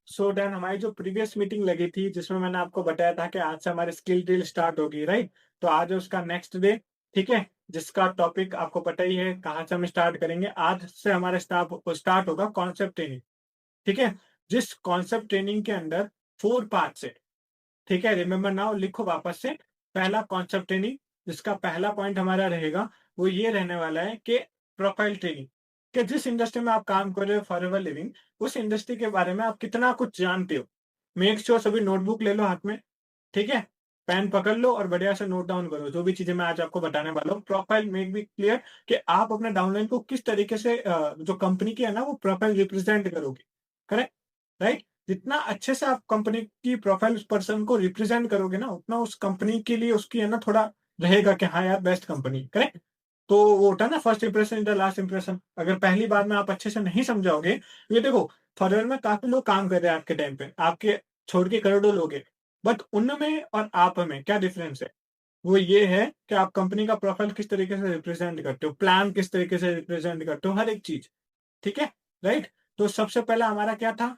So then हमारी जो previous meeting लगी थी जिसमें मैंने आपको बताया था कि आज से हमारी स्किल ड्रिल स्टार्ट होगी, राइट? तो आज है उसका नेक्स्ट डे, ठीक है? जिसका टॉपिक आपको पता ही है कहाँ से हम स्टार्ट करेंगे। आज से हमारा स्टार्ट होगा कॉन्सेप्ट ट्रेनिंग, ठीक है? जिस कॉन्सेप्ट ट्रेनिंग के अंदर 4 पार्ट्स है, ठीक है? रिमेंबर नाउ, लिखो वापस से। पहला कॉन्सेप्ट ट्रेनिंग, जिसका पहला पॉइंट हमारा रहेगा, वो ये रहने वाला है कि प्रोफाइल ट्रेनिंग, कि जिस इंडस्ट्री में आप काम कर रहे हो फॉरएवर लिविंग, उस इंडस्ट्री के बारे में आप कितना कुछ जानते हो। मेक श्योर सभी नोटबुक ले लो हाथ में, ठीक है? पेन पकड़ लो और बढ़िया से नोट डाउन करो, जो भी चीज़ें मैं आज आपको बताने वाला हूँ। प्रोफाइल मेक बी क्लियर कि आप अपने डाउनलाइन को किस तरीके से जो कंपनी की है ना, वो प्रोफाइल रिप्रेज़ेंट करोगे। करेक्ट? राइट? जितना अच्छे से आप कंपनी की प्रोफाइल उस पर्सन को रिप्रेजेंट करोगे ना, उतना उस कंपनी के लिए उसकी है ना थोड़ा रहेगा कि हाँ यार बेस्ट कंपनी, करेक्ट? तो वो होता है ना first impression is the last impression. अगर पहली बार में आप अच्छे से नहीं समझाओगे, ये देखो फॉरवर्ड में काफ़ी लोग काम कर रहे हैं आपके टाइम पे, आपके छोड़ के करोड़ों लोग हैं। बट उनमें और आप में क्या डिफरेंस है? वो ये है कि आप कंपनी का प्रोफाइल किस तरीके से रिप्रेजेंट करते हो, प्लान किस तरीके से रिप्रेजेंट करते हो, हर एक चीज़, ठीक है? राइट? तो सबसे पहला हमारा क्या था?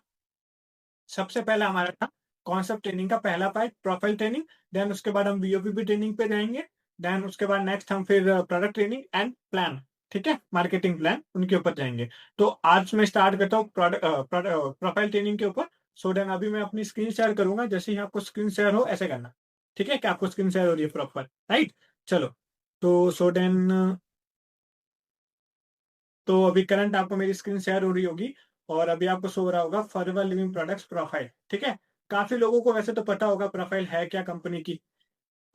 सबसे पहला हमारा था कॉन्सेप्ट ट्रेनिंग का पहला पार्ट प्रोफाइल ट्रेनिंग, देन उसके बाद हम बीओपीपी ट्रेनिंग पे जाएँगे, देन उसके बाद नेक्स्ट हम फिर प्रोडक्ट ट्रेनिंग एंड प्लान, ठीक है? मार्केटिंग प्लान उनके ऊपर जाएँगे। तो आज मैं स्टार्ट करता हूँ प्रोफाइल ट्रेनिंग के ऊपर। सो देन अभी मैं अपनी स्क्रीन शेयर करूँगा, जैसे ही आपको स्क्रीन शेयर हो ऐसे करना, ठीक है? कि आपको स्क्रीन शेयर हो रही है प्रॉपर, राइट? चलो, तो सो देन तो अभी करंट आपको मेरी स्क्रीन शेयर हो रही होगी और अभी आपको शो हो रहा होगा फॉरएवर लिविंग प्रोडक्ट्स प्रोफाइल, ठीक है? काफ़ी लोगों को वैसे तो पता होगा प्रोफाइल है क्या कंपनी की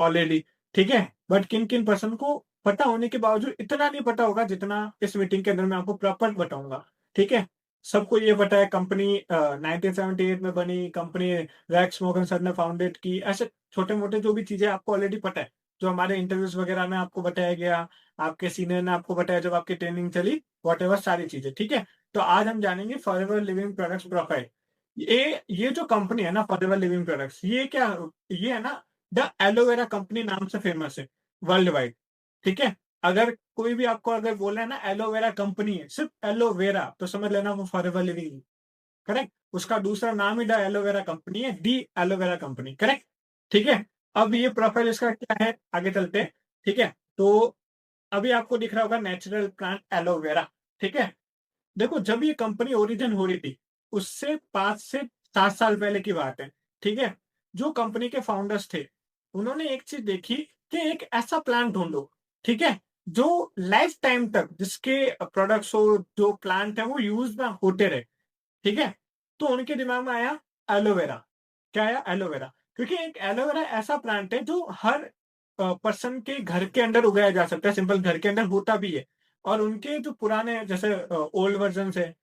ऑलरेडी, ठीक है? बट किन-किन पर्सन को पता होने के बावजूद इतना नहीं पता होगा जितना इस मीटिंग के अंदर मैं आपको प्रॉपर बताऊँगा, ठीक है? सबको ये पता है कंपनी 1978 में बनी, कंपनी रेक्स मॉर्गन सर ने फाउंडेड की, ऐसे छोटे-मोटे जो भी चीज़ें आपको ऑलरेडी पता है, जो हमारे इंटरव्यूज़ वगैरह में आपको बताया गया, आपके सीनियर ने आपको बताया जब आपकी ट्रेनिंग चली, व्हाटएवर सारी चीज़ें, ठीक है? तो आज हम जानेंगे फॉरएवर लिविंग प्रोडक्ट्स प्रोफाइल। ये जो कंपनी है ना फॉरएवर लिविंग प्रोडक्ट्स, ये है ना द एलोवेरा कंपनी नाम से फेमस है वर्ल्ड वाइड, ठीक है? अगर कोई भी आपको अगर बोला है ना एलोवेरा कंपनी है, सिर्फ़ एलोवेरा तो समझ लेना वो फॉरएवर लिविंग है, करेक्ट? उसका दूसरा नाम ही द एलोवेरा कंपनी है, दी एलोवेरा कंपनी, करेक्ट? ठीक है? अब ये प्रोफाइल इसका क्या है, आगे चलते हैं, ठीक है? तो अभी आपको दिख रहा होगा नेचुरल प्लांट एलोवेरा, ठीक है? देखो जब ये कंपनी ओरिजिन हो रही थी, उससे 5 से 7 साल पहले की बात है, ठीक है? जो कंपनी के फाउंडर्स थे, उन्होंने एक चीज़ देखी कि एक ऐसा प्लांट ढूँढो, ठीक है? जो लाइफ टाइम तक जिसके प्रोडक्ट्स हो, जो प्लांट है वो यूज़ में होते रहे, ठीक है? तो उनके दिमाग में आया एलोवेरा। क्या आया? एलोवेरा। क्योंकि एक एलोवेरा ऐसा प्लांट है जो हर पर्सन के घर के अंदर उगाया जा सकता है, सिंपल घर के अंदर होता भी है। और उनके जो पुराने जैसे ओल्ड वर्ज़न्स है,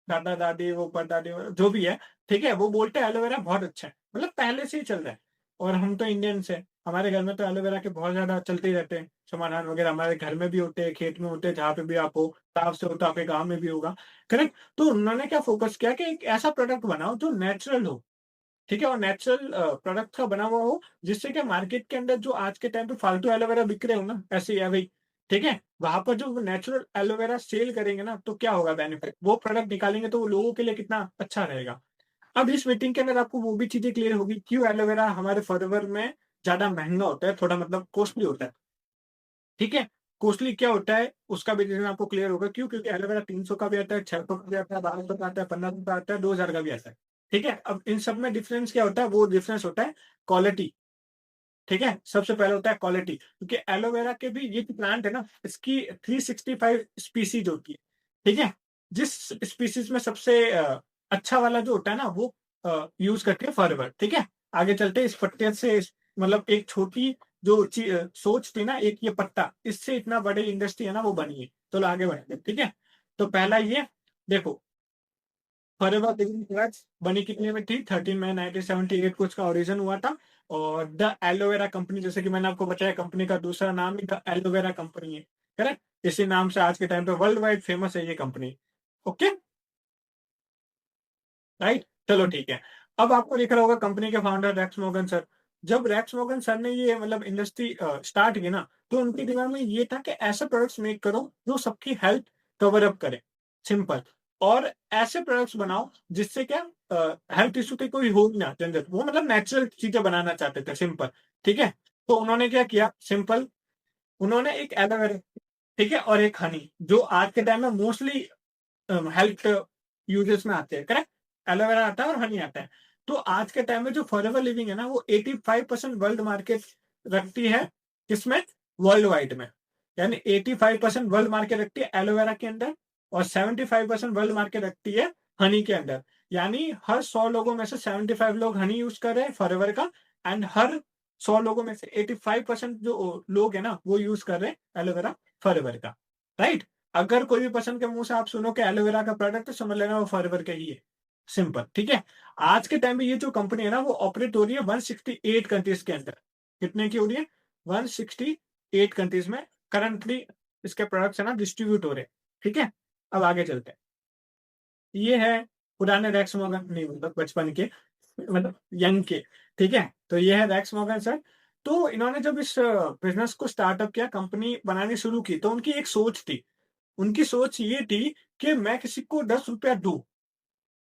दादा-दादी, वो परदादी जो भी है, ठीक है? वो बोलते हैं एलोवेरा बहुत अच्छा है, मतलब पहले से ही चल रहा है। और हम तो इंडियंस हैं, हमारे घर में तो एलोवेरा के बहुत ज़्यादा चलते ही रहते हैं, समाधान वगैरह हमारे घर में भी होते हैं, खेत में होते हैं, जहाँ पे भी आप हो, साफ से हो तो आपके गाँव में भी होगा, करेक्ट? तो उन्होंने क्या फ़ोकस किया कि एक ऐसा प्रोडक्ट बनाओ जो नेचुरल हो, ठीक है? और नेचुरल प्रोडक्ट का बना हुआ हो, जिससे कि मार्केट के अंदर जो आज के टाइम पे फालतू एलोवेरा बिक रहे हो ना, ऐसे ही है भई, ठीक है? वहाँ पर जो नेचुरल एलोवेरा सेल करेंगे ना, तो क्या होगा बेनिफिट? वो प्रोडक्ट निकालेंगे तो वो लोगों के लिए कितना अच्छा रहेगा। अब इस मीटिंग के अंदर आपको वो भी चीज़ें क्लियर होगी, क्यों एलोवेरा हमारे फॉरएवर में ज़्यादा महँगा होता है, थोड़ा मतलब कॉस्टली होता है, ठीक है? कॉस्टली क्या होता है, उसका भी रीज़न आपको क्लियर होगा, क्यों? क्योंकि एलोवेरा 300 का भी आता है, 600 का भी आता है, 1200 का आता है, 1500 का आता है, 2000 का भी आता है, ठीक है? अब इन सब में डिफरेंस क्या होता है? वो डिफरेंस होता है क्वालिटी, ठीक है? सबसे पहले होता है क्वालिटी, क्योंकि एलोवेरा के भी ये जो प्लांट है ना, इसकी 365 स्पीशीज़ होती है, ठीक है? जिस स्पीशीज़ में सबसे अच्छा वाला जो होता है ना, वो यूज़ करती है फॉरएवर, ठीक है? आगे चलते हैं इस पत्ते से मतलब एक छोटी जो सोच थी ना, एक ये पत्ता, इससे इतना बड़ी इंडस्ट्री है ना, वो बनी है। चलो आगे बढ़ते हैं, ठीक है? तो पहला ये देखो फॉरएवर लिविंग प्रोडक्ट्स बनी कितने में थी? 13 मई 1978 को इसका ओरिजिन हुआ था और द एलोवेरा कंपनी जैसे कि मैंने आपको बताया कंपनी का दूसरा नाम ही द एलोवेरा कंपनी है, करेक्ट? इसी नाम से आज के टाइम पे वर्ल्ड वाइड फेमस है ये कंपनी। Okay, right? चलो ठीक है। अब आपको दिख रहा होगा कंपनी के फाउंडर रेक्स मॉर्गन सर। जब रेक्स मॉर्गन सर ने ये मतलब इंडस्ट्री स्टार्ट की ना, तो उनके दिमाग में ये था कि ऐसे प्रोडक्ट्स मेक करो जो सबकी हेल्थ कवर अप करे, सिंपल। और ऐसे प्रोडक्ट्स बनाओ जिससे क्या हेल्थ इश्यू की कोई हो ना जनरल, वो मतलब नेचुरल चीजें बनाना चाहते थे, सिंपल। ठीक है, तो उन्होंने क्या किया, सिंपल, उन्होंने एक एलोवेरा, ठीक है, और एक हनी, जो आज के टाइम में मोस्टली हेल्थ यूजेस में आते हैं, करेक्ट। एलोवेरा आता है और हनी आता है। तो आज के टाइम में जो फॉरएवर लिविंग है ना, वो 85% वर्ल्ड मार्केट रखती है, किसमें, वर्ल्ड वाइड में। यानी 85% वर्ल्ड मार्केट रखती है एलोवेरा के अंदर, और 75% वर्ल्ड मार्केट रखती है हनी के अंदर। यानी हर 100 लोगों में से 75 लोग हनी यूज कर रहे हैं फॉरएवर का, एंड हर 100 लोगों में से 85% जो लोग है ना, वो यूज कर रहे हैं एलोवेरा फॉरएवर का, राइट। अगर कोई भी पर्सन के मुंह से आप सुनो कि एलोवेरा का प्रोडक्ट, तो समझ लेना वो फॉरएवर का ही है, सिंपल। ठीक है, आज के टाइम में ये जो कंपनी है ना, वो ऑपरेट हो रही है 168 कंट्रीज के अंदर। कितने की हो रही है, 168 कंट्रीज में करंटली इसके प्रोडक्ट्स है ना डिस्ट्रीब्यूट हो रहे हैं। ठीक है, अब आगे चलते हैं। ये है पुराने रैक्स मॉर्गन, नहीं मतलब बचपन के, मतलब यंग के। ठीक है, तो ये है रैक्स मॉर्गन सर। तो इन्होंने जब इस बिजनेस को स्टार्टअप किया, कंपनी बनानी शुरू की, तो उनकी एक सोच थी। उनकी सोच ये थी कि मैं किसी को ₹10 दूँ,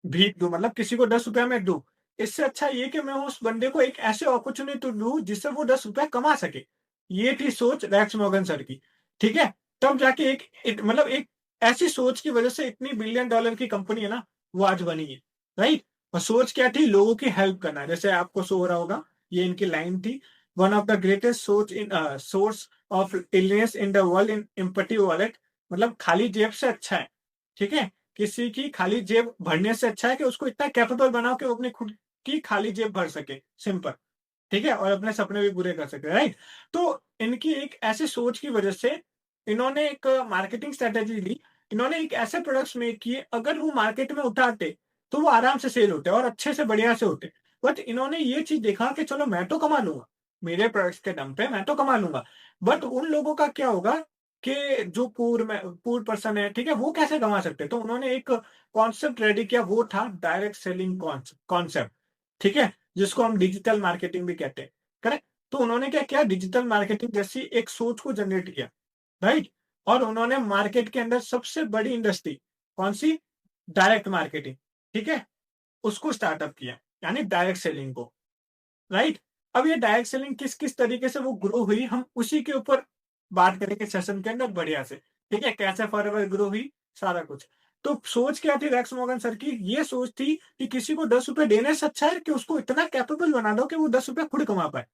भीख दूँ, मतलब किसी को ₹10 मैं दूँ। इससे अच्छा ये कि मैं उस बंदे को एक ऐसी अपॉर्च्युनिटी दूँ जिससे वो ₹10 कमा सके। ये थी सोच रैक्स मॉर्गन सर की। ठीक है? तब जाके एक एक मतलब एक ऐसी सोच की वज़ह से इतनी बिलियन डॉलर की कंपनी है ना, वो आज बनी है। राइट? और सोच क्या थी? लोगों की हेल्प करना। जैसे आपको शो हो रहा होगा, ये इनकी लाइन थी, one of the greatest source of illness in the world in empathy wallet. मतलब खाली जेब से अच्छा है। ठीक है? किसी की खाली जेब भरने से अच्छा है कि उसको इतना कैपेबल बनाओ कि वो अपनी खुद की खाली जेब भर सके, सिंपल। ठीक है? और अपने सपने भी पूरे कर सके, राइट? तो इनकी एक ऐसी सोच की वजह से इन्होंने एक मार्केटिंग स्ट्रैटेजी ली। इन्होंने एक ऐसे प्रोडक्ट्स मेक किए, अगर वो मार्केट में उतारते, तो वो आराम से सेल होते और अच्छे से बढ़िया से होते। बट इन्होंने ये चीज़ देखा कि चलो मैं तो कमा लूँगा, मेरे प्रोडक्ट्स के दम पे मैं तो कमा लूँगा। बट उन लोगों का क्या होगा कि जो पुअर पर्सन है, ठीक है? वो कैसे कमा सकते हैं? तो उन्होंने एक कॉन्सेप्ट रेडी किया, वो था डायरेक्ट सेलिंग कॉन्सेप्ट, ठीक है? जिसको हम डिजिटल मार्केटिंग भी कहते हैं, करेक्ट? तो उन्होंने क्या किया, डिजिटल मार्केटिंग जैसी एक सोच को जनरेट किया, राइट? और उन्होंने मार्केट के अंदर सबसे बड़ी इंडस्ट्री कौन-सी? डायरेक्ट मार्केटिंग, ठीक है? उसको स्टार्टअप किया, यानी डायरेक्ट सेलिंग को, राइट? अब ये डायरेक्ट सेलिंग किस-किस तरीके से वो ग्रो हुई, हम उसी के ऊपर बात करेंगे सेशन के अंदर बढ़िया से, ठीक है? कैसे फॉरएवर ग्रो हुई, सारा कुछ। तो सोच क्या थी रेक्स मॉर्गन सर की? ये सोच थी कि किसी को ₹10 देने से अच्छा है कि उसको इतना कैपेबल बना दो कि वो ₹10 खुद कमा पाए।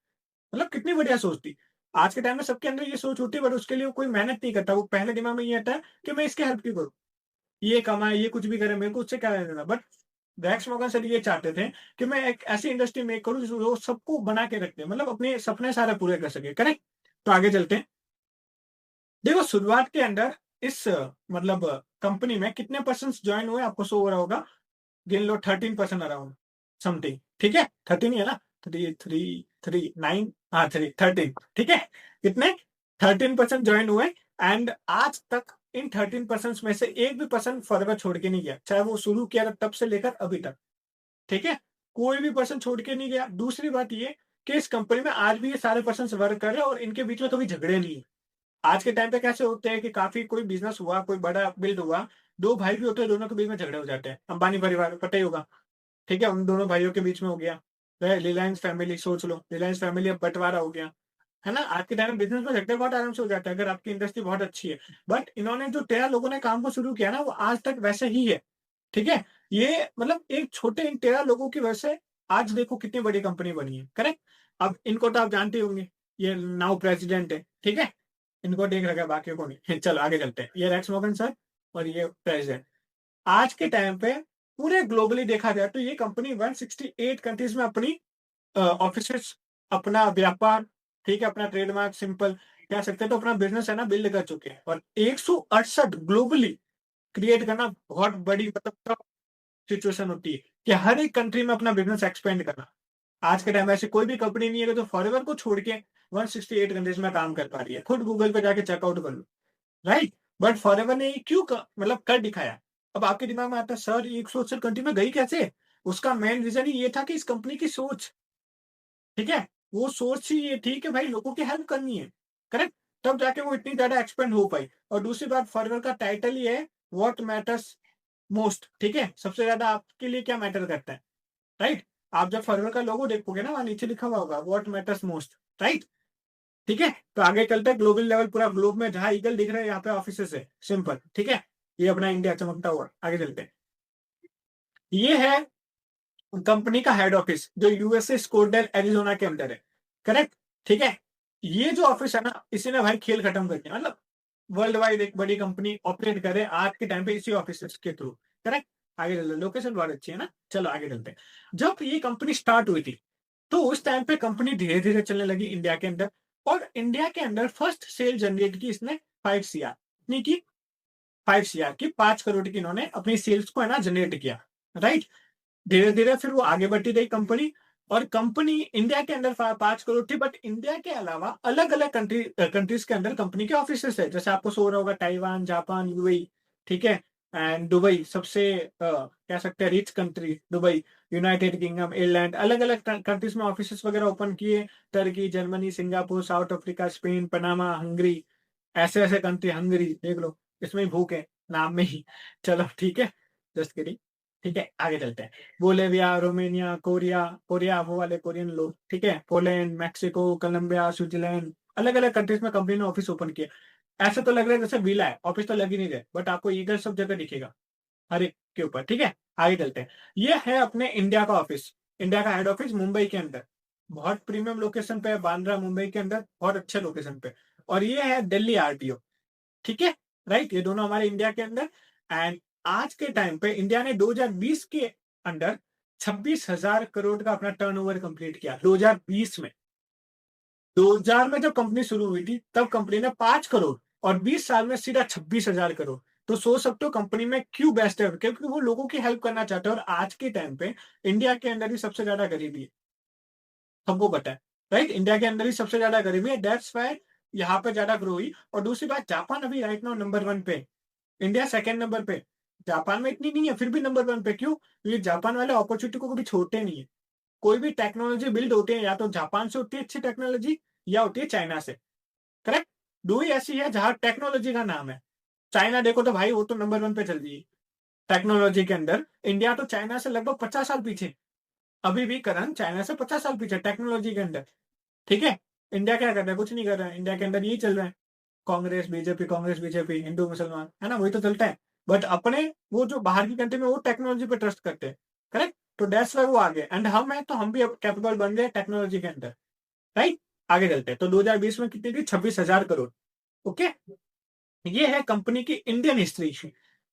मतलब कितनी बढ़िया सोच थी। आज के टाइम में सबके अंदर ये सोच होती है, बट उसके लिए वो कोई मेहनत नहीं करता। वो पहले दिमाग में ये आता है कि मैं इसकी हेल्प क्यों करूँ? ये कमाए, ये कुछ भी करे, मेरे को उससे क्या लेना-देना। बट रैक्स मॉर्गन सर ये चाहते थे कि मैं एक ऐसी इंडस्ट्री मेक करूँ जो वो सबको बना के रख दे, मतलब अपने सपने सारे पूरे कर सके, करेक्ट? तो आगे चलते हैं। देखो शुरुआत के अंदर इस मतलब कंपनी में कितने पर्सन्स जॉइन हुए आपको शो हो रहा होगा, गिन लो 13% अराउंड समथिंग, ठीक है? 13 ही है ना? 3, 3, 3, 9, हाँ 3, 13, ठीक है? कितने? 13% जॉइन हुए, एंड आज तक इन 13% में से एक भी पर्सन फॉरएवर छोड़ के नहीं गया। चाहे वो शुरू किया था तब से लेकर अभी तक। ठीक है? कोई भी पर्सन छोड़ के नहीं गया। दूसरी बात ये कि इस कंपनी में आज भी ये सारे पर्सन्स वर्क कर रहे हैं और इनके बीच में कभी झगड़े नहीं है। आज के टाइम पे कैसे होते हैं कि काफ़ी कोई बिज़नेस हुआ, कोई बड़ा बिल्ड हुआ, 2 भाई भी होते हैं, दोनों के बीच में झगड़े हो जाते हैं। अंबानी परिवार पता ही होगा, ठीक है? उन दोनों भाइयों के बीच में हो गया। रिलायंस फैमिली सोच लो, रिलायंस फैमिली अब बँटवारा हो गया, है ना? आज के टाइम में बिज़नेस में झगड़े बहुत आराम से हो जाते हैं, अगर आपकी इंडस्ट्री बहुत अच्छी है। बट इन्होंने जो 13 लोगों ने काम को शुरू किया ना, वो आज तक वैसे ही है। ठीक है? ये मतलब एक छोटे इन 13 लोगों की वजह से आज देखो कितनी बड़ी कंपनी बनी है, करेक्ट? अब इनको तो आप जानते ही होंगे, ये नाउ प्रेज़िडेंट है, ठीक है? इनको देख रखा है, बाकियों को नहीं। चलो आगे चलते हैं। ये रेक्स मॉर्गन सर और ये प्रेज़िडेंट। आज के टाइम पे पूरे ग्लोबली देखा जाए तो ये कंपनी 168 कंट्रीज़ में अपनी ऑफ़िसेज़, अपना व्यापार, ठीक है? अपना ट्रेडमार्क सिंपल कह सकते हैं, तो अपना बिज़नेस है ना बिल्ड कर चुके हैं, और 168 ग्लोबली क्रिएट करना बहुत बड़ी मतलब टफ सिचुएशन होती है कि हर एक कंट्री में अपना बिज़नेस एक्सपेंड करना। आज के टाइम में ऐसी कोई भी कंपनी नहीं है कि जो फॉरएवर को छोड़ के 168 कंट्रीज़ में काम कर पा रही है। खुद गूगल पे जाके चेकआउट कर लो, राइट? बट फॉरएवर ने ये क्यों मतलब कर दिखाया। अब आपके दिमाग में आता है सर ये 168 कंट्री में गई कैसे? उसका मेन रीज़न ही ये था कि इस कंपनी की सोच, ठीक है? वो सोच ही ये थी कि भाई लोगों की हेल्प करनी है, करेक्ट? तब जाके वो इतनी ज़्यादा एक्सपेंड हो पाई। और दूसरी बात फॉरएवर का टाइटल ही है व्हाट मैटर्स मोस्ट, ठीक है, सबसे ज्यादा आपके लिए क्या मैटर करता है, राइट। आप जब फॉरवर्ड का लोगो देखोगे ना, वहां नीचे लिखा हुआ होगा व्हाट मैटर्स मोस्ट, राइट। ठीक है, तो आगे चलते हैं ग्लोबल लेवल, पूरा ग्लोब में जहां ईगल दिख रहा है यहाँ पे ऑफिस है, सिंपल, ठीक है। ये अपना इंडिया चमकता हुआ, आगे चलते हैं। ये है कंपनी का हेड ऑफिस जो यूएसए स्कोरडेल एरिजोना के अंदर है, करेक्ट, ठीक है। ये जो ऑफिस है ना, इसी ने भाई खेल खत्म कर दिया, मतलब वर्ल्ड वाइड एक बड़ी कंपनी ऑपरेट करे आज के टाइम पे इसी ऑफिस के थ्रू, करेक्ट। आगे चलते, लोकेशन बहुत अच्छी है ना, चलो आगे चलते हैं। जब ये कंपनी स्टार्ट हुई थी, तो उस टाइम पे कंपनी धीरे धीरे चलने लगी इंडिया के अंदर, और इंडिया के अंदर फर्स्ट सेल जनरेट की इसने 5 CR, नहीं की 5 CR की, 5 करोड़ की इन्होंने अपनी सेल्स को है ना जनरेट किया, राइट। धीरे धीरे फिर वो आगे बढ़ती रही कंपनी, और कंपनी इंडिया के अंदर 5 करोड़ थी, बट इंडिया के अलावा अलग अलग कंट्रीज के अंदर कंपनी के ऑफिस है, जैसे आपको शो रहा होगा ताइवान, जापान, यूएई, ठीक है, एंड दुबई सबसे कह सकते हैं rich country, Dubai, United kingdom, Ireland, अलग अलग कंट्रीज में ऑफिस वगैरह ओपन किए, Turkey, Germany, Singapore, south Africa, Spain, Panama, Hungary, ऐसे ऐसे कंट्री, हंगरी देख लो, इसमें ही भूख है नाम में ही। चलो ठीक है, जस्ट किडिंग, ठीक है, आगे चलते हैं। बोलेविया, रोमेनिया, कोरिया, कोरिया वो वाले कोरियन लोग, ठीक है, पोलैंड, मैक्सिको, कोलंबिया, स्विट्जरलैंड, अलग अलग कंट्रीज में कंपनी ने ऑफिस ओपन किए। ऐसा तो लग रहा है जैसे विला है, ऑफिस तो लग ही नहीं रहे, बट आपको ईगल सब जगह दिखेगा, हर एक के ऊपर, ठीक है। आगे चलते हैं। ये है अपने इंडिया का ऑफिस, इंडिया का हेड ऑफिस मुंबई के अंदर, बहुत प्रीमियम लोकेशन पे है, बांद्रा मुंबई के अंदर, बहुत अच्छे लोकेशन पे। और ये है दिल्ली आरटीओ, ठीक है, राइट, ये दोनों हमारे इंडिया के अंदर। एंड आज के टाइम पे इंडिया ने 2020 के अंदर 26,000 करोड़ का अपना टर्नओवर कंप्लीट किया, 2020 में। 2000 में जब कंपनी शुरू हुई थी, तब कंपनी ने 5 करोड़, और 20 साल में सीधा 26,000 करोड़। तो सोच सकते हो कंपनी में क्यों बेस्ट है, क्योंकि वो लोगों की हेल्प करना चाहते हैं, और आज के टाइम पे इंडिया के अंदर ही सबसे ज्यादा गरीबी है, सबको पता है, राइट। इंडिया के अंदर ही सबसे ज्यादा गरीबी है, दैट्स वाई यहाँ पे ज्यादा ग्रो हुई। और दूसरी बात, जापान अभी राइट नाउ नंबर 1 पे, इंडिया सेकंड नंबर पे। जापान में इतनी नहीं है, फिर भी नंबर 1 पे, क्यों? क्योंकि जापान वाले अपॉर्चुनिटी को कभी छोड़ते नहीं है। कोई भी टेक्नोलॉजी बिल्ड होती है, या तो जापान से होती है अच्छी टेक्नोलॉजी, या होती है चाइना से, करेक्ट। दो ही ऐसी है जहां टेक्नोलॉजी का नाम है। चाइना देखो तो भाई वो तो नंबर 1 पे चल रही है टेक्नोलॉजी के अंदर। इंडिया तो चाइना से लगभग 50 साल पीछे, अभी भी करण चाइना से 50 साल पीछे टेक्नोलॉजी के अंदर, ठीक है। इंडिया क्या कर रहा है? कुछ नहीं कर रहा है, इंडिया के अंदर यही चल रहा है, कांग्रेस बीजेपी, हिंदू मुसलमान, है ना, वही तो चलता है। बट अपने वो जो बाहर की कंट्री में वो टेक्नोलॉजी पे ट्रस्ट करते हैं, करेक्ट। तो दैट्स वाई वो आगे, एंड हम है तो हम भी अब कैपेबल बन गए टेक्नोलॉजी के अंदर, राइट। आगे चलते हैं। तो 2020 में कितनी थी? 26,000 करोड़, ओके। ये है कंपनी की इंडियन हिस्ट्री,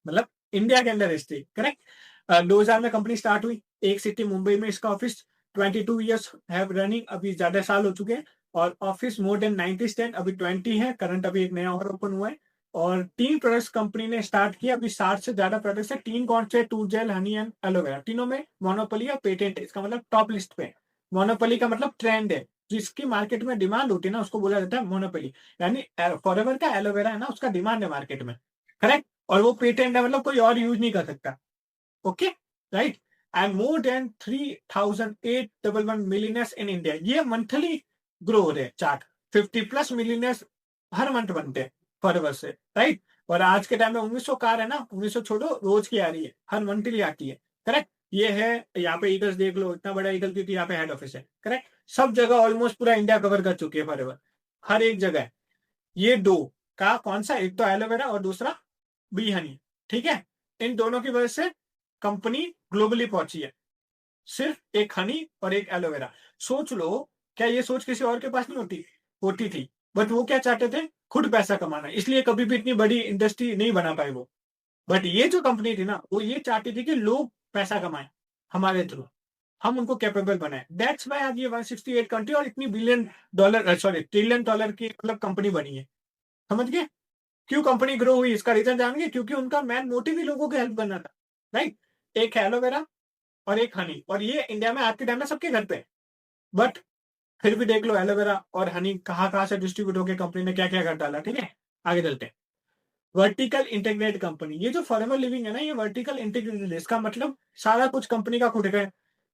मतलब इंडिया के अंदर हिस्ट्री, करेक्ट। 2000 में कंपनी स्टार्ट हुई, एक सिटी मुंबई में इसका ऑफिस, 22 ईयर्स हैव रनिंग, अभी ज्यादा साल हो चुके हैं। और ऑफिस मोर देन 90 स्टैंड, अभी 20 है करंट, अभी एक नया और ओपन हुआ है। और 3 प्रोडक्ट्स कंपनी ने स्टार्ट किया, अभी 60 से ज्यादा प्रोडक्ट्स है। 3 कौन से? Tooth gel, honey and aloe vera, तीनों में मोनोपोली और पेटेंट है, इसका मतलब टॉप लिस्ट पे। मोनोपोली का मतलब ट्रेंड है, जिसकी मार्केट में डिमांड होती है ना, उसको बोला जाता है मोनोपोली। यानी फॉरएवर का एलोवेरा है ना, उसका डिमांड है मार्केट में, करेक्ट। और वो पेटेंट है, मतलब कोई और यूज नहीं कर सकता, okay, right. And more than 3,811 millionaires in India, ये मंथली ग्रो हो रहे हैं चार्ट, 50+ मिलियनर्स हर मंथ बनते हैं फॉरएवर से, राइट। और आज के टाइम में 1900 कार है ना, 1900 छोड़ो, रोज की आ रही है, हर मंथली आती है, करेक्ट। ये है, यहाँ पे ईगल्स देख लो, इतना बड़ा ईगल क्योंकि यहाँ पे हेड ऑफिस है, करेक्ट। सब जगह ऑलमोस्ट पूरा इंडिया कवर कर चुकी है फॉरएवर, हर एक जगह। ये दो का कौन सा, एक तो एलोवेरा और दूसरा बी हनी, ठीक है। इन दोनों की वजह से कंपनी ग्लोबली पहुंची है, सिर्फ एक हनी और एक एलोवेरा। सोच लो, क्या ये सोच किसी और के पास नहीं होती? होती थी, बट वो क्या चाहते थे? खुद पैसा कमाना, इसलिए कभी भी इतनी बड़ी इंडस्ट्री नहीं बना पाए वो। बट ये जो कंपनी थी ना, वो ये चाहती थी कि लोग पैसा कमाएं हमारे थ्रू, हम उनको कैपेबल बनाए, दैट्स वाई आज ये 168 कंट्री और इतनी billion dollar, sorry trillion dollar की मतलब कंपनी बनी है, समझ गए? क्यों कंपनी ग्रो हुई, इसका रीजन जानेंगे, क्योंकि उनका मेन मोटिव ही लोगों की हेल्प करना था, राइट। एक है एलोवेरा और एक हनी, और ये इंडिया में आज के टाइम में सबके घर पे है। बट फिर भी देख लो एलोवेरा और हनी कहाँ कहाँ से डिस्ट्रीब्यूट होकर कंपनी ने क्या क्या कर डाला, ठीक है। आगे चलते हैं। वर्टिकल इंटीग्रेटेड कंपनी, ये जो फॉर्मल लिविंग है ना, ये वर्टिकल इंटीग्रेटेड, इसका मतलब सारा कुछ कंपनी का खुद का है।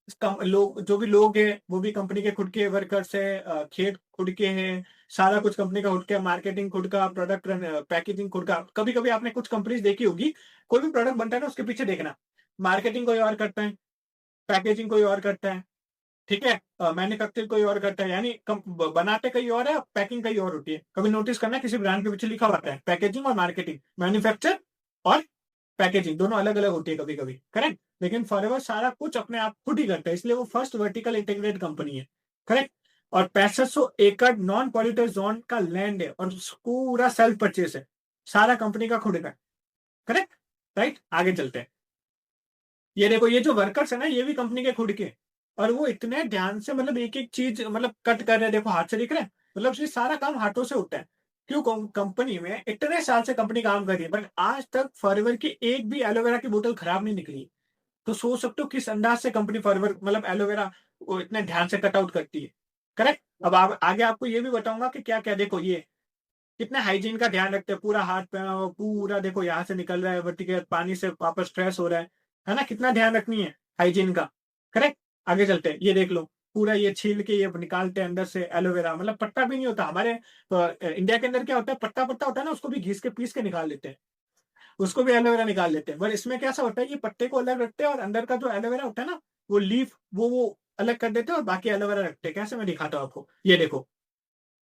लोग, जो भी लोग हैं वो भी कंपनी के खुद के वर्कर्स है, खेत खुद के हैं, सारा कुछ कंपनी का खुद का, मार्केटिंग खुद का, प्रोडक्ट पैकेजिंग खुद का। कभी कभी आपने कुछ कंपनीज देखी होगी, कोई भी प्रोडक्ट बनता है ना, उसके पीछे देखना, मार्केटिंग कोई और करता है, पैकेजिंग कोई और करता है, ठीक है, मैन्युफैक्चरिंग कोई और करता है, यानी बनाते कहीं और है, पैकिंग कहीं और होती है। कभी नोटिस करना, किसी ब्रांड के पीछे लिखा होता है पैकेजिंग और मार्केटिंग, मैन्युफैक्चर और पैकेजिंग दोनों अलग अलग होती है कभी कभी, करेक्ट। लेकिन फॉरएवर सारा कुछ अपने आप खुद ही करता है, इसलिए वो फर्स्ट वर्टिकल इंटीग्रेटेड कंपनी है, करेक्ट। और 6500 एकड़ नॉन पॉल्यूटेड जोन का लैंड है, और पूरा सेल्फ परचेस है, सारा कंपनी का खुद का, करेक्ट, राइट। आगे चलते हैं। ये देखो, ये जो वर्कर्स है ना, ये भी कंपनी के खुद के, और वो इतने ध्यान से मतलब एक एक चीज मतलब कट कर रहे हैं, देखो हाथ से दिख रहे हैं, मतलब ये सारा काम हाथों से होता है। क्यों? कंपनी में इतने साल से कंपनी काम कर रही है, बट आज तक फॉरएवर की एक भी एलोवेरा की बोतल खराब नहीं निकली। तो सोच सकते हो किस अंदाज से कंपनी फॉरएवर मतलब एलोवेरा को इतने ध्यान से कट आउट करती है, करेक्ट। अब आगे आपको ये भी बताऊंगा कि क्या क्या, देखो ये कितने हाइजीन का ध्यान रखते हैं, पूरा हाथ पे पूरा देखो यहाँ से निकल रहा है वर्टिकल, पानी से वापस फ्रेश हो रहा है ना, कितना ध्यान रखनी है हाइजीन का, करेक्ट। आगे चलते हैं, ये देख लो, पूरा ये छील के ये निकालते हैं अंदर से एलोवेरा, मतलब पत्ता भी नहीं होता हमारे। इंडिया के अंदर क्या होता है, पत्ता पत्ता होता है ना, उसको भी घिस के पीस के निकाल लेते हैं, उसको भी एलोवेरा निकाल लेते हैं। पर इसमें कैसा होता है, ये पत्ते को अलग रखते हैं और अंदर का जो एलोवेरा होता है ना, वो लीफ वो अलग कर देते हैं, और बाकी एलोवेरा रखते हैं। कैसे, मैं दिखाता हूँ आपको, ये देखो,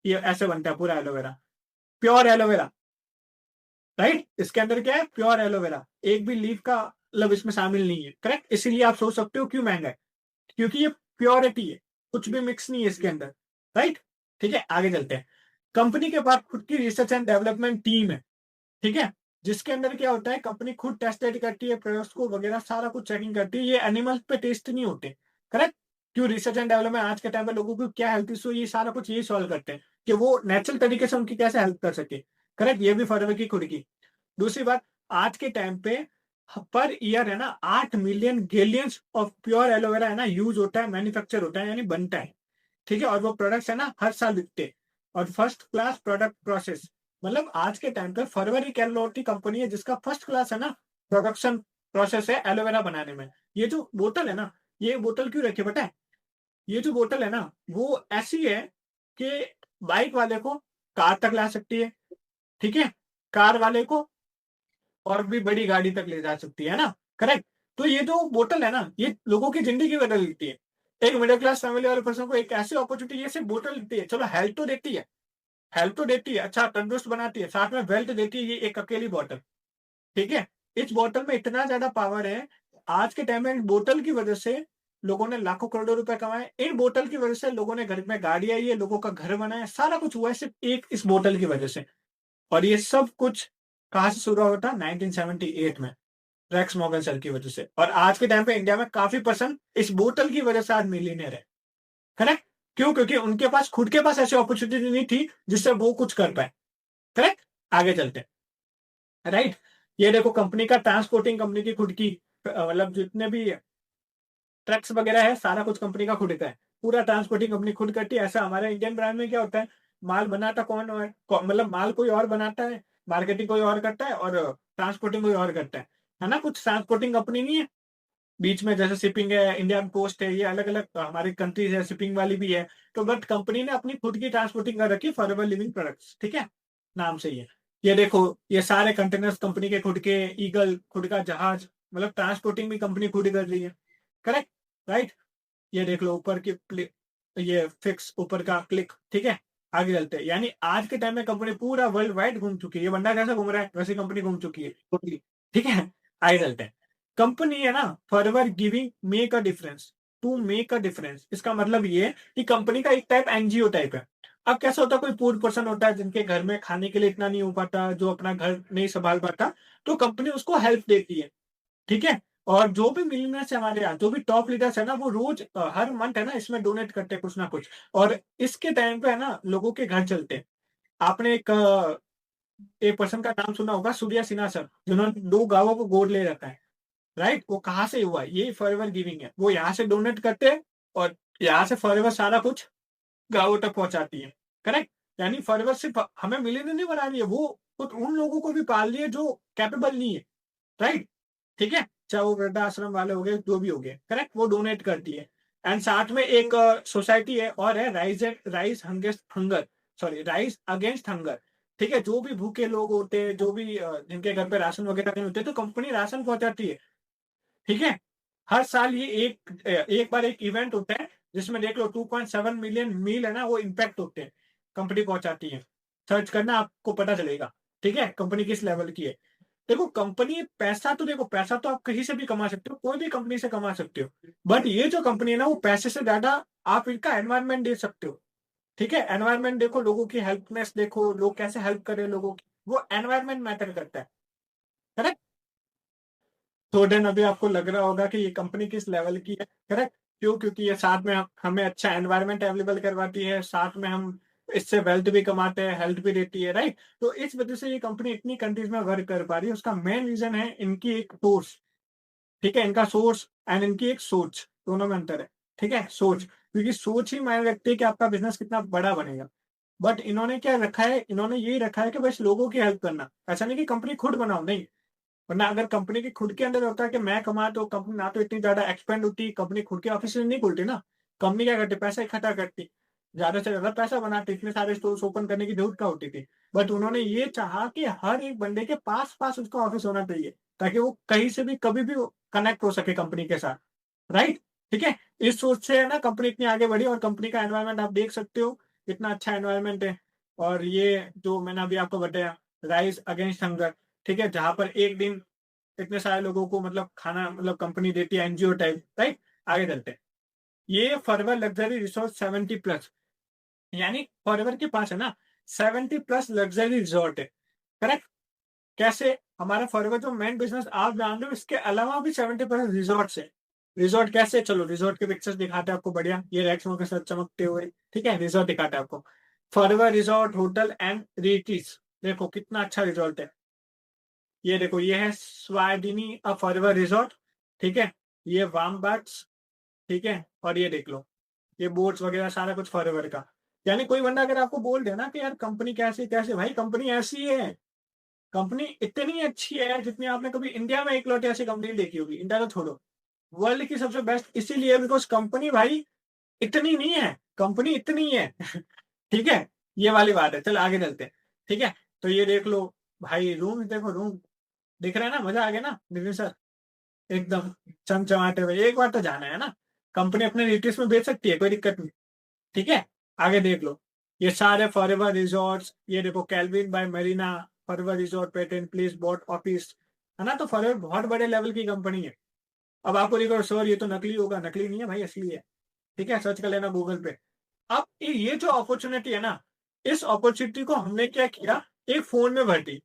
ये ऐसे बनता है पूरा एलोवेरा, प्योर एलोवेरा, राइट। इसके अंदर क्या है, प्योर एलोवेरा, एक भी लीफ का मतलब इसमें शामिल नहीं है, करेक्ट। इसीलिए आप सोच सकते हो क्यों महंगा है, क्योंकि ये प्योरिटी है, कुछ भी मिक्स नहीं है इसके अंदर, राइट। ठीक है, आगे चलते हैं। कंपनी के पास खुद की रिसर्च एंड डेवलपमेंट टीम है, ठीक है, जिसके अंदर क्या होता है, कंपनी खुद टेस्ट करती है, प्रोडक्ट्स को वगैरह सारा कुछ चेकिंग करती है। ये एनिमल्स पे टेस्ट नहीं होते, करेक्ट। क्यों? रिसर्च एंड डेवलपमेंट आज के टाइम पे लोगों को क्या हेल्थ इशू, ये सारा कुछ ये सॉल्व करते हैं कि वो नेचुरल तरीके से उनकी कैसे हेल्प कर सके, करेक्ट। ये भी फॉरएवर की खुद की। दूसरी बात, आज के टाइम पे पर ईयर है ना 8 मिलियन गैलियंस ऑफ प्योर एलोवेरा है ना यूज होता है, मैन्युफैक्चर होता है, यानी बनता है, ठीक है। और वो प्रोडक्ट्स है ना हर साल बिकते हैं, और फर्स्ट क्लास प्रोडक्ट प्रोसेस, मतलब आज के टाइम पे फॉरएवर एक एलोटी कंपनी है जिसका फर्स्ट क्लास है ना प्रोडक्शन प्रोसेस है एलोवेरा बनाने में। ये जो बोतल है ना, ये बोतल क्यों रखी पता है, ये जो बोतल है ना वो ऐसी है कि बाइक वाले को कार तक ला सकती है, ठीक है, कार वाले को और भी बड़ी गाड़ी तक ले जा सकती है ना, करेक्ट। तो ये जो बोतल है ना, ये लोगों की जिंदगी बदल देती है। एक मिडिल क्लास फैमिली वाले पर्सन को एक ऐसी अपॉर्चुनिटी, ये सिर्फ बोतल देती है, चलो हेल्थ तो देती है, हेल्थ तो देती है, अच्छा तंदुरुस्त बनाती है, साथ में वेल्थ देती है, ये एक अकेली बोतल, ठीक है। इस बोतल में इतना ज्यादा पावर है, आज के टाइम में इस बोतल की वजह से लोगों ने लाखों करोड़ों रुपए कमाए, इन बोतल की वजह से लोगों ने घर में गाड़ी आई है, लोगों का घर बनाया, सारा कुछ हुआ है सिर्फ एक इस बोतल की वजह से। और ये सब कुछ कहाँ से शुरू होता 1978 में, रेक्स मॉर्गन सेल की वजह से। और आज के टाइम पे इंडिया में काफी पर्सन इस बोतल की वजह से आज मिलीनियर है, करेक्ट। क्यों? क्योंकि उनके पास खुद के पास ऐसी अपॉर्चुनिटी नहीं थी जिससे वो कुछ कर पाए, करेक्ट। आगे चलते हैं, राइट। ये देखो, कंपनी का ट्रांसपोर्टिंग, कंपनी की खुद की मतलब जितने भी ट्रक्स वगैरह है, सारा कुछ कंपनी का खुद का है, पूरा ट्रांसपोर्टिंग कंपनी खुद करती है। ऐसा हमारे इंडियन ब्रांड में क्या होता है, माल बनाता कौन है, मतलब माल कोई और बनाता है, मार्केटिंग कोई और करता है, और ट्रांसपोर्टिंग कोई और करता है ना। कुछ ट्रांसपोर्टिंग कंपनी नहीं है बीच में, जैसे शिपिंग है, इंडियन पोस्ट है, ये अलग अलग हमारी कंट्रीज है, शिपिंग वाली भी है। तो बट कंपनी ने अपनी खुद की ट्रांसपोर्टिंग कर रखी है, फॉरएवर लिविंग प्रोडक्ट्स, ठीक है, नाम से ही है। ये देखो, ये सारे कंटेनर्स कंपनी के खुद के, ईगल खुद का जहाज, मतलब ट्रांसपोर्टिंग भी कंपनी खुद ही कर रही है, करेक्ट, राइट। ये देख लो ऊपर की ये फिक्स ऊपर का क्लिक, ठीक है। आगे चलते हैं, यानी आज के टाइम में कंपनी पूरा वर्ल्ड वाइड घूम चुकी है, ये बंदा कैसा घूम रहा है वैसे कंपनी घूम चुकी है टोटली, ठीक है। आगे चलते हैं। कंपनी है ना forever giving make a difference, to make a difference, इसका मतलब ये है कि कंपनी का एक टाइप एनजीओ टाइप है। अब कैसा होता है, कोई पुअर पर्सन होता है जिनके घर में खाने के लिए इतना नहीं हो पाता, जो अपना घर नहीं संभाल पाता, तो कंपनी उसको हेल्प देती है, ठीक है। और जो भी मिलियनर्स है हमारे यहाँ, जो भी टॉप लीडर्स है ना, वो रोज हर मंथ है ना इसमें डोनेट करते हैं कुछ ना कुछ। और इसके टाइम पे है ना लोगों के घर चलते हैं। आपने एक पर्सन का नाम सुना होगा, सूर्या सिन्हा सर, जिन्होंने 2 गांवों को गोद ले रखा है, राइट। वो कहाँ से हुआ, ये फॉरएवर गिविंग है, वो यहाँ से डोनेट करते हैं, और यहाँ से फॉरएवर सारा कुछ गांवों तक पहुंचाती है, करेक्ट। यानी फॉरएवर सिर्फ हमें मिलियनर नहीं बना रही है, वो उन लोगों को भी पाल रही है जो कैपेबल नहीं है, राइट, ठीक है। चाहे वो वृद्धाश्रम वाले हो गए, जो भी हो गए, करेक्ट, वो डोनेट करती है। एंड साथ में एक सोसाइटी है और है राइज अगेंस्ट हंगर। ठीक है, जो भी भूखे लोग होते हैं, जो भी जिनके घर पे राशन वगैरह नहीं होते, तो कंपनी राशन पहुंचाती है। ठीक है, हर साल ये एक बार एक इवेंट होता है जिसमें देख लो 2.7 मिलियन मील है ना, वो इम्पैक्ट होते हैं, कंपनी पहुंचाती है। सर्च करना, आपको पता चलेगा। ठीक है, कंपनी किस लेवल की है। देखो कंपनी पैसा तो, देखो पैसा तो आप कहीं से भी कमा सकते हो, कोई भी कंपनी से कमा सकते हो। बट ये जो कंपनी है ना, वो पैसे से ज्यादा आप इनका एनवायरमेंट दे सकते हो। ठीक है, एनवायरमेंट देखो, लोगों की हेल्पनेस देखो, लोग कैसे हेल्प कर रहे हैं लोगों की, वो एनवायरमेंट मैटर करता है। करेक्ट। तो देन अभी आपको लग रहा होगा कि ये कंपनी किस लेवल की है। करेक्ट। क्यों? क्योंकि ये साथ में हमें अच्छा एनवायरनमेंट अवेलेबल करवाती है, साथ में हम इससे वेल्थ भी कमाते हैं, हेल्थ भी देती है, राइट। तो इस वजह से ये कंपनी इतनी कंट्रीज में वर्क कर पा रही है। उसका मेन रीजन है इनकी एक सोर्स। ठीक है, इनका सोर्स एंड इनकी एक सोच, दोनों में अंतर है। ठीक है, सोच, क्योंकि सोच ही मायने रखती है कि आपका बिजनेस कितना बड़ा बनेगा। बट इन्होंने क्या रखा है, इन्होंने यही रखा है कि बस लोगों की हेल्प करना। ऐसा नहीं कि कंपनी खुद बनाओ, नहीं। वरना अगर कंपनी के खुद के अंदर होता है कि मैं कमा, तो कंपनी ना तो इतनी ज्यादा एक्सपेंड होती, कंपनी खुद के ऑफिस नहीं खुलती ना। कंपनी क्या करती, पैसा इकट्ठा करती, ज्यादा से ज्यादा पैसा बनाती, इतने सारे स्टोर्स ओपन करने की जरूरत क्या होती थी। बट उन्होंने ये चाहा कि हर एक बंदे के पास पास उसका ऑफिस होना चाहिए, ताकि वो कहीं से भी कभी भी कनेक्ट हो सके कंपनी के साथ, राइट। ठीक है, इस सोच से है ना कंपनी इतनी आगे बढ़ी। और कंपनी का एनवायरनमेंट आप देख सकते हो, कितना अच्छा एनवायरनमेंट है। और ये जो मैंने अभी आपको बताया, राइज अगेंस्ट हंगर, ठीक है, जहां पर एक दिन इतने सारे लोगों को मतलब खाना, मतलब कंपनी देती है, एनजीओ टाइप, राइट। आगे चलते हैं। ये फॉरएवर लग्जरी रिसोर्ट 70+, यानी फॉरएवर के पास है ना 70+ लग्जरी रिसोर्ट है। करेक्ट। कैसे? हमारा फॉरएवर जो मेन बिजनेस आप जान रहे हो, इसके अलावा भी 70+ रिसोर्ट है। रिसोर्ट कैसे? चलो रिसोर्ट के पिक्चर्स दिखाते हैं आपको, बढ़िया, ये रैक्स के साथ चमकते हुए। ठीक है, रिसोर्ट दिखाते हैं आपको। Forever resort hotel and retreats, देखो कितना अच्छा रिसोर्ट है। ये देखो, ये है स्वादिनी अ फॉरएवर रिसोर्ट। ठीक है, ये वाम बर्ड्स। ठीक है, और ये देख लो, ये बोट्स वगैरह सारा कुछ फॉरएवर का। यानी कोई बंदा अगर आपको बोल दे ना कि यार कंपनी कैसी कैसे, भाई कंपनी ऐसी है। कंपनी इतनी अच्छी है जितनी आपने कभी इंडिया में इकलौती ऐसी कंपनी देखी होगी। इंडिया तो छोड़ो, वर्ल्ड की सबसे बेस्ट इसीलिए बिकॉज कंपनी भाई इतनी नहीं है, कंपनी इतनी है। ठीक है, ये वाली बात है। चल आगे चलते हैं। ठीक है, तो ये देख लो भाई, रूम देखो, रूम दिख रहा है ना, मजा आ गया ना नितिन सर, एकदम चमचमाते हुए। एक बार तो जाना है ना, कंपनी अपने रिलेटिव्स में बेच सकती है, कोई दिक्कत नहीं। ठीक है, आगे देख लो, ये सारे फॉरएवर रिजॉर्ट्स, ये देखो Calvin by Marina, forever resort, patent place, bought office, है ना। तो फॉरएवर बहुत बड़े लेवल की कंपनी है। अब आपको देखो सर ये तो नकली होगा, नकली नहीं है भाई, असली है। ठीक है, सर्च कर लेना गूगल पे। अब ये जो अपॉर्चुनिटी है ना, इस अपॉर्चुनिटी को हमने क्या किया, एक फोन में भर दी।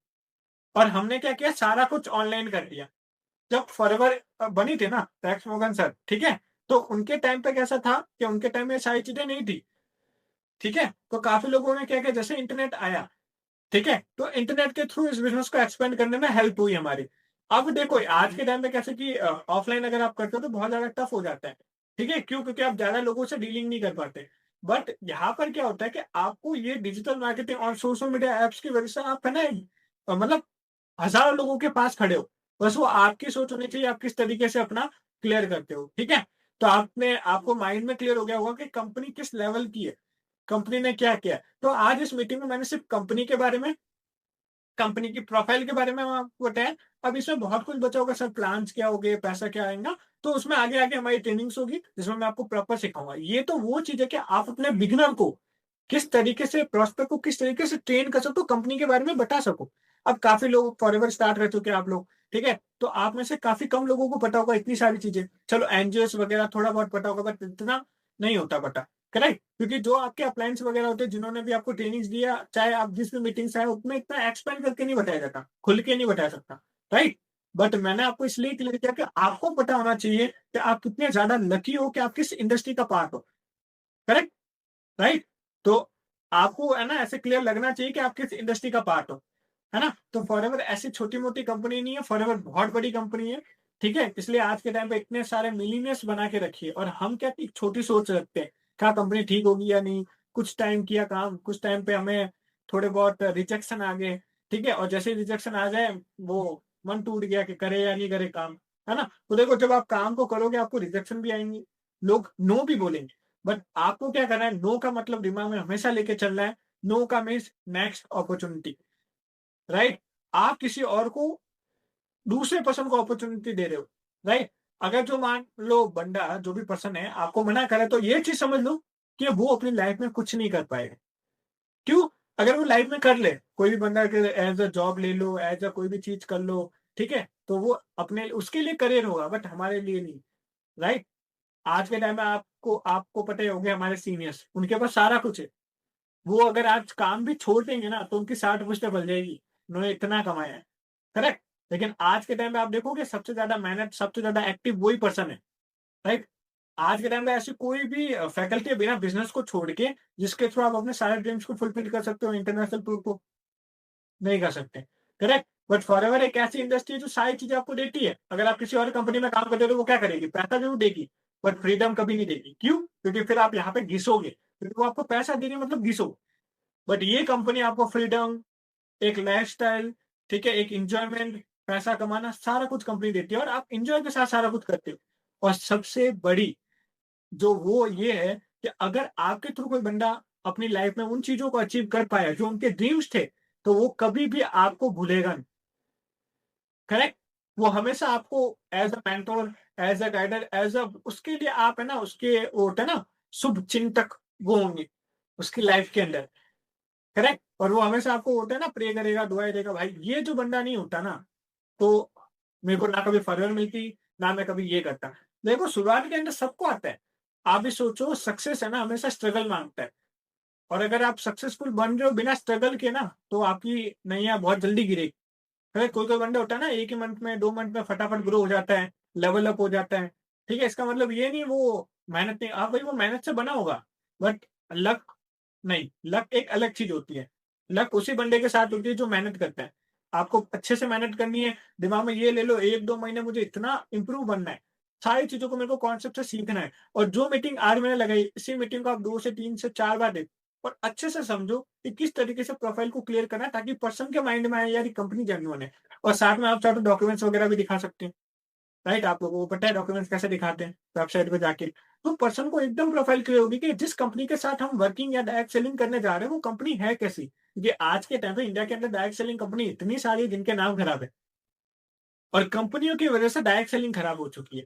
और हमने क्या किया, सारा कुछ ऑनलाइन कर दिया। जब फॉरएवर बनी थी ना टैक्स मोगन सर, ठीक है, तो उनके टाइम पे कैसा था कि उनके टाइम में सारी चीजें नहीं थी। ठीक है, तो काफी लोगों ने क्या किया, जैसे इंटरनेट आया, ठीक है, तो इंटरनेट के थ्रू इस बिजनेस को एक्सपेंड करने में हेल्प हुई हमारी। अब देखो आज के टाइम पे कैसे कि ऑफलाइन अगर आप करते हो तो बहुत ज्यादा टफ हो जाता है। ठीक है, क्यों? क्योंकि आप ज्यादा लोगों से डीलिंग नहीं कर पाते। बट यहाँ पर क्या होता है कि आपको ये डिजिटल मार्केटिंग और सोशल मीडिया एप्स की वजह से आप है ना, मतलब हजारों लोगों के पास खड़े हो। बस वो आपकी सोच होनी चाहिए, आप किस तरीके से अपना क्लियर करते हो। ठीक है, तो आपको माइंड में क्लियर हो गया होगा कि कंपनी किस लेवल की है, कंपनी ने क्या किया। तो आज इस मीटिंग में मैंने सिर्फ कंपनी के बारे में, कंपनी की प्रोफाइल के बारे में आपको बताया। अब इसमें बहुत कुछ बचा होगा सर, प्लान्स क्या होंगे, पैसा क्या आएगा, तो उसमें आगे आगे हमारी ट्रेनिंग्स होगी जिसमें मैं आपको प्रॉपर सिखाऊंगा। ये तो वो चीज है कि आप अपने बिगिनर को किस तरीके से, प्रोस्पेक्ट को किस तरीके से ट्रेन कर सकते हो, कंपनी के बारे में बता सको। अब काफी लोग फॉरएवर स्टार्ट कर चुके हैं आप लोग, ठीक है, तो आप में से काफी कम लोगों को पता होगा इतनी सारी चीजें। चलो एनजीओस वगैरह थोड़ा बहुत पता होगा, बट इतना नहीं होता पता। करेक्ट, क्योंकि जो आपके अप्लायंस वगैरह होते हैं, जिन्होंने भी आपको ट्रेनिंग्स दिया, चाहे आप जिस भी मीटिंग से आए, उसमें इतना एक्सपेंड करके नहीं बताया जाता, खुल के नहीं बताया सकता, राइट। बट मैंने आपको इसलिए क्लियर किया कि आपको पता होना चाहिए कि आप कितने ज्यादा लकी हो कि आप किस इंडस्ट्री का पार्ट हो। Correct, right. तो आपको है ना ऐसे क्लियर लगना चाहिए कि आप किस इंडस्ट्री का पार्ट हो, है ना। तो फॉरएवर ऐसी छोटी मोटी कंपनी नहीं है, फॉरएवर बहुत बड़ी कंपनी है। ठीक है, इसलिए आज के टाइम पे इतने सारे मिलीनियर्स बना के रखिए। और हम क्या एक छोटी सोच रखते हैं, क्या कंपनी ठीक होगी या नहीं। कुछ टाइम किया काम, कुछ टाइम पे हमें थोड़े बहुत रिजेक्शन आ गए। ठीक है, और जैसे रिजेक्शन आ जाए, वो मन टूट गया कि करे या नहीं करे काम। है ना? तो देखो जब आप काम को करोगे आपको रिजेक्शन भी आएंगी, लोग नो भी बोलेंगे, बट आपको क्या करना है, नो का मतलब दिमाग में हमेशा लेके चलना है। नो का मीन्स नेक्स्ट अपॉर्चुनिटी, राइट? आप किसी और को, दूसरे पर्सन को अपॉर्चुनिटी दे रहे हो, राइट? अगर जो मान लो बंदा जो भी पर्सन है आपको मना करे तो ये चीज समझ लो कि वो अपनी लाइफ में कुछ नहीं कर पाएगा। क्यों? अगर वो लाइफ में कर ले, कोई भी बंदा अगर एज अ जॉब ले लो, एज अ कोई भी चीज कर लो, ठीक है, तो वो अपने उसके लिए करियर होगा, बट हमारे लिए नहीं, राइट? आज के टाइम में आपको आपको पता ही होंगे हमारे सीनियर्स, उनके पास सारा कुछ है। वो अगर आज काम भी छोड़ देंगे ना तो उनकी 60 पुश्तें पल जाएगी, उन्होंने इतना कमाया है, करेक्ट? लेकिन आज के टाइम में आप देखोगे सबसे ज्यादा मेहनत, सबसे ज्यादा एक्टिव वही पर्सन है, राइट? आज के टाइम में ऐसी कोई भी फैकल्टी है बिना बिजनेस को छोड़ के जिसके थ्रू आप अपने सारे ड्रीम्स को फुलफिल कर सकते हो इंटरनेशनल टूर को, नहीं कर सकते, करेक्ट? बट फॉरएवर एक ऐसी इंडस्ट्री है जो सारी चीजें आपको देती है। अगर आप किसी और कंपनी में काम करते हो तो वो क्या करेगी? पैसा जरूर देगी, बट फ्रीडम कभी नहीं देगी। क्यों? क्योंकि फिर आप यहाँ पे घिसोगे, क्योंकि वो आपको पैसा दे रही है मतलब घिसो। बट ये कंपनी आपको फ्रीडम, एक लाइफस्टाइल, ठीक है, एक एंजॉयमेंट, पैसा कमाना, सारा कुछ कंपनी देती है और आप एंजॉय के साथ सारा कुछ करते हो। और सबसे बड़ी जो वो ये है कि अगर आपके थ्रू कोई बंदा अपनी लाइफ में उन चीजों को अचीव कर पाया जो उनके ड्रीम्स थे, तो वो कभी भी आपको भूलेगा नहीं, करेक्ट? वो हमेशा आपको as a mentor, as a guider, as a उसके लिए आप है ना, उसके वो होता है ना, शुभ चिंतक, वो होंगे उसकी लाइफ के अंदर, करेक्ट? और वो हमेशा आपको होता है ना, प्रे करेगा, दुआएं देगा। भाई ये जो बंदा नहीं होता ना, तो मेरे को ना कभी फॉरवर्ड मिलती, ना मैं कभी ये करता। देखो शुरुआत के अंदर सबको आता है। आप भी सोचो, सक्सेस है ना हमेशा स्ट्रगल मांगता है। और अगर आप सक्सेसफुल बन रहे हो बिना स्ट्रगल के ना, तो आपकी नैया बहुत जल्दी गिरेगी। अरे कोई-कोई बंदा होता है ना, 1 ही मंथ में, 2 मंथ में फटाफट ग्रो हो जाता है, लेवल अप हो जाता है। ठीक है? इसका मतलब ये नहीं वो मेहनत नहीं, हाँ भाई वो मेहनत से बना होगा, बट लक नहीं, लक एक अलग चीज़ होती है। लक उसी बंदे के साथ होती है जो मेहनत करता है। आपको अच्छे से मेहनत करनी है, दिमाग में ये ले लो 1-2 महीने मुझे इतना इम्प्रूव बनना है। सारी चीज़ों को मेरे को कॉन्सेप्ट से सीखना है, और जो मीटिंग आज मैंने लगाई, इसी मीटिंग को आप 2 से 3 से 4 बार देखो और अच्छे से समझो कि किस तरीके से प्रोफाइल को क्लियर करना है, ताकि पर्सन के माइंड में आए यार ये कंपनी जेन्युइन है। और साथ में आप चाहो तो डॉक्यूमेंट्स वगैरह भी दिखा सकते हैं, राइट? आप लोगों को पता है डॉक्यूमेंट्स कैसे दिखाते हैं वेबसाइट पे जाके। तो पर्सन को एकदम प्रोफाइल क्लियर होगी कि जिस कंपनी के साथ हम वर्किंग या डायरेक्ट सेलिंग करने जा रहे हैं वो कंपनी है कैसी। क्योंकि आज के टाइम पे इंडिया के अंदर डायरेक्ट सेलिंग कंपनी इतनी सारी है जिनके नाम खराब है, और कंपनियों की वजह से डायरेक्ट सेलिंग खराब हो चुकी है,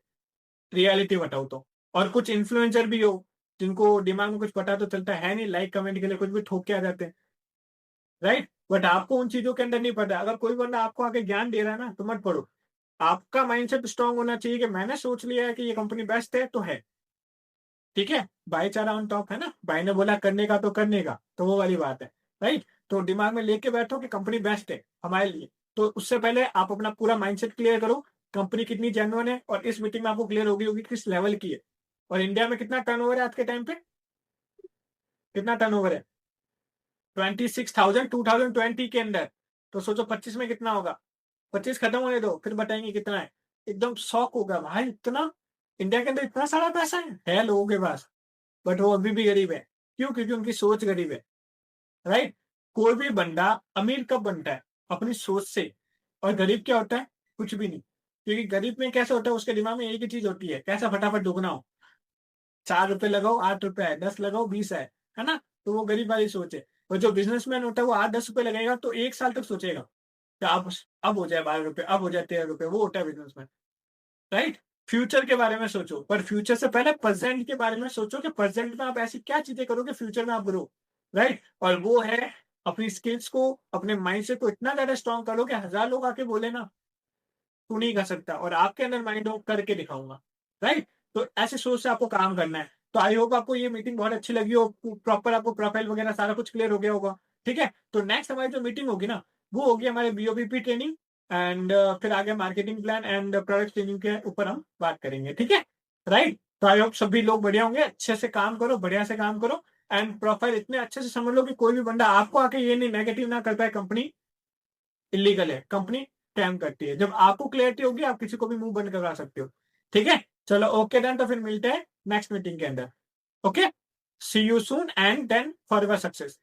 रियलिटी बताओ तो। और कुछ इन्फ्लुएंसर भी हो जिनको दिमाग में कुछ पता तो चलता है नहीं, लाइक कमेंट के लिए कुछ भी ठोक के आ जाते हैं, राइट? बट आपको उन चीजों के अंदर नहीं पता। अगर कोई बंदा आपको आके ज्ञान दे रहा है ना, तो मत पढ़ो। आपका माइंडसेट स्ट्रांग होना चाहिए कि मैंने सोच लिया है कि ये कंपनी बेस्ट है तो है, ठीक है? भाईचारा ऑन टॉप है ना, भाई ने बोला करने का तो करने का, तो वो वाली बात है, राइट? तो दिमाग में लेके बैठो कि कंपनी बेस्ट है हमारे लिए। तो उससे पहले आप अपना पूरा माइंडसेट क्लियर करो, कंपनी कितनी जेन्युइन है, और इस मीटिंग में आपको क्लियर होगी होगी किस लेवल की है। और इंडिया में कितना टर्नओवर है आज के टाइम पे? कितना टर्नओवर है? 26,000 2020 के अंदर। तो सोचो 25 में कितना होगा? 25 खत्म होने दो, फिर बताएंगे कितना है। एकदम शॉक होगा, भाई इतना, इंडिया के अंदर इतना सारा पैसा है लोगों के पास, बट वो अभी भी गरीब है। क्यों? क्योंकि उनकी सोच गरीब है, राइट? कोई भी बंदा अमीर कब बनता है? अपनी सोच से। और गरीब क्या होता है? कुछ भी नहीं। क्योंकि गरीब में कैसे होता है, उसके दिमाग में एक ही चीज होती है, कैसा फटाफट दुगना हो। 4 रुपए लगाओ 8 रुपए है, 10 लगाओ 20 है ना? तो वो गरीब वाली सोच है। और जो बिजनेसमैन होता है वो 8-10 रुपए लगाएगा तो 1 साल तक सोचेगा कि अब हो जाए 12 रुपए, अब हो जाए 13 रुपए, वो होता है बिजनेसमैन, राइट? फ्यूचर के बारे में सोचो, पर फ्यूचर से पहले प्रेजेंट के बारे में सोचो कि प्रेजेंट में आप ऐसी क्या चीजें करोगे फ्यूचर में आप ग्रो, राइट? और वो है अपनी स्किल्स को, अपने माइंडसेट को इतना ज्यादा स्ट्रांग करो कि 1000 लोग आके बोले ना तू नहीं कर सकता, और आपके अंदर माइंड हो करके दिखाऊंगा, राइट? तो ऐसे सोच से आपको काम करना है। तो आई होप आपको ये मीटिंग बहुत अच्छी लगी हो, प्रॉपर आपको प्रोफाइल वगैरह सारा कुछ क्लियर हो गया होगा, ठीक है? तो नेक्स्ट हमारी जो मीटिंग होगी ना, वो होगी हमारे बीओबीपी ट्रेनिंग, एंड फिर आगे marketing plan and product training के ऊपर हम बात करेंगे, ठीक है? राइट? तो आई होप सभी लोग बढ़िया होंगे, अच्छे से काम करो, बढ़िया से काम करो, एंड प्रोफाइल इतने अच्छे से समझ लो कि कोई भी बंदा आपको आके ये नहीं नेगेटिव ना कर पाए, कंपनी इलीगल है, कंपनी स्कैम करती है। जब आपको क्लैरिटी होगी आप किसी को भी मुंह बंद करवा सकते हो, ठीक है? चलो ओके डन, तो फिर मिलते हैं नेक्स्ट मीटिंग के अंदर। Okay, see you soon and then for your success.